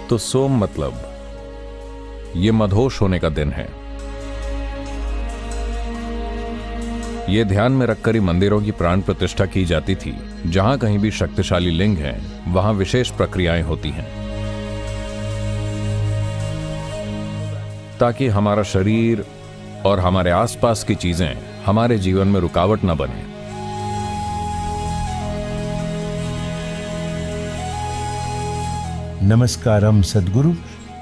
तो सोम मतलब ये मदहोश होने का दिन है। ये ध्यान में रखकर ही मंदिरों की प्राण प्रतिष्ठा की जाती थी। जहां कहीं भी शक्तिशाली लिंग है वहां विशेष प्रक्रियाएं होती हैं ताकि हमारा शरीर और हमारे आसपास की चीजें हमारे जीवन में रुकावट न बने। नमस्कारम सद्गुरु।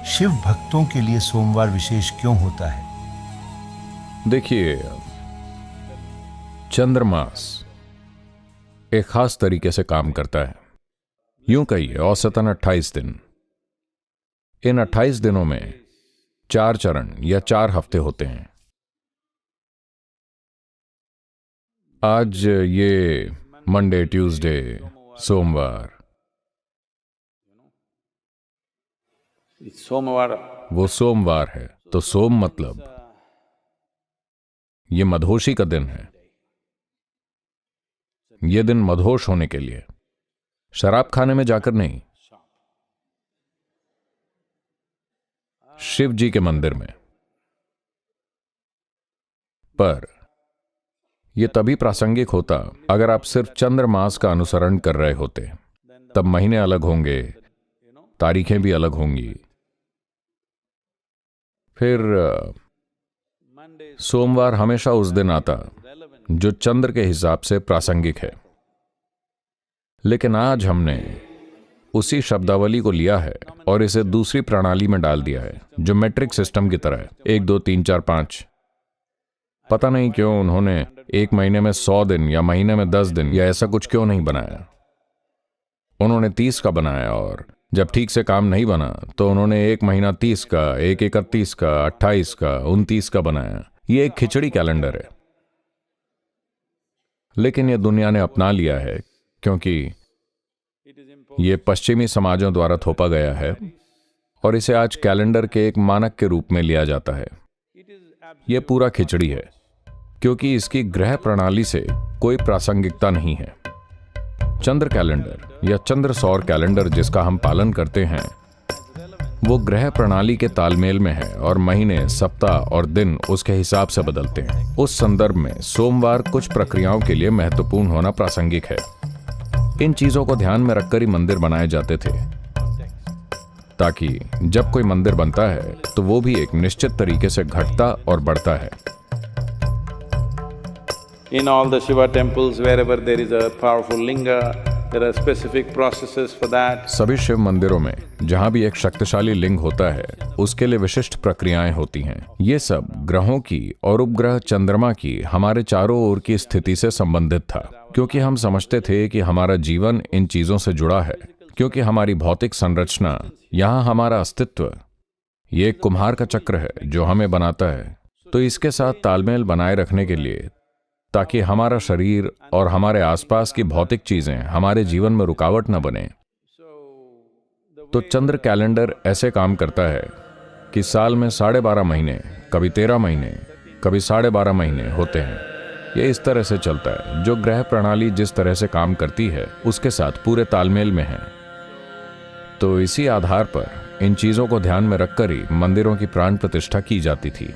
शिव भक्तों के लिए सोमवार विशेष क्यों होता है? देखिए, चंद्रमास एक खास तरीके से काम करता है। यूं कहिए औसतन 28 दिन। इन 28 दिनों में 4 चरण या 4 हफ्ते होते हैं। आज ये मंडे, ट्यूसडे, सोमवार, वो सोमवार है। तो सोम मतलब ये मदहोशी का दिन है। ये दिन मदहोश होने के लिए, शराब खाने में जाकर नहीं, शिव जी के मंदिर में। पर यह तभी प्रासंगिक होता अगर आप सिर्फ चंद्रमास का अनुसरण कर रहे होते। तब महीने अलग होंगे, तारीखें भी अलग होंगी। फिर सोमवार हमेशा उस दिन आता जो चंद्र के हिसाब से प्रासंगिक है। लेकिन आज हमने उसी शब्दावली को लिया है और इसे दूसरी प्रणाली में डाल दिया है जो मैट्रिक सिस्टम की तरह है। 1 2 3 4 5। पता नहीं क्यों उन्होंने एक महीने में 100 दिन या महीने में 10 दिन या ऐसा कुछ क्यों नहीं बनाया। उन्होंने 30 का बनाया और जब ठीक से काम नहीं बना तो उन्होंने एक महीना 30 का, एक 31 का, 28 का, 29 का बनाया। ये एक खिचड़ी कैलेंडर है। लेकिन यह दुनिया ने अपना लिया है क्योंकि यह पश्चिमी समाजों द्वारा थोपा गया है और इसे आज कैलेंडर के एक मानक के रूप में लिया जाता है। यह पूरा खिचड़ी है क्योंकि इसकी ग्रह प्रणाली से कोई प्रासंगिकता नहीं है। चंद्र कैलेंडर या चंद्र सौर कैलेंडर जिसका हम पालन करते हैं वो ग्रह प्रणाली के तालमेल में है और महीने, सप्ताह और दिन उसके हिसाब से बदलते हैं। उस संदर्भ में सोमवार कुछ प्रक्रियाओं के लिए महत्वपूर्ण होना प्रासंगिक है। इन चीजों को ध्यान में रखकर ही मंदिर बनाए जाते थे ताकि जब कोई मंदिर बनता है तो वो भी एक निश्चित तरीके से घटता और बढ़ता है। In all the Shiva temples, wherever there is a powerful linga, there are specific processes for that. सभी शिव मंदिरों में जहां भी एक शक्तिशाली लिंग होता है उसके लिए विशिष्ट प्रक्रियाएं होती हैं। ये सब ग्रहों की और उपग्रह चंद्रमा की हमारे चारों ओर की स्थिति से संबंधित था क्योंकि हम समझते थे कि हमारा जीवन इन चीजों से जुड़ा है। क्योंकि हमारी भौतिक संरचना, यहाँ हमारा अस्तित्व, ये एक कुम्हार का चक्र है जो हमें बनाता है। तो इसके साथ तालमेल बनाए रखने के लिए ताकि हमारा शरीर और हमारे आसपास की भौतिक चीजें हमारे जीवन में रुकावट न बने, तो चंद्र कैलेंडर ऐसे काम करता है कि साल में 12.5 महीने, कभी 13 महीने, कभी 12.5 महीने होते हैं। यह इस तरह से चलता है। जो ग्रह प्रणाली जिस तरह से काम करती है उसके साथ पूरे तालमेल में है। तो इसी आधार पर इन चीजों को ध्यान में रखकर ही मंदिरों की प्राण प्रतिष्ठा की जाती थी।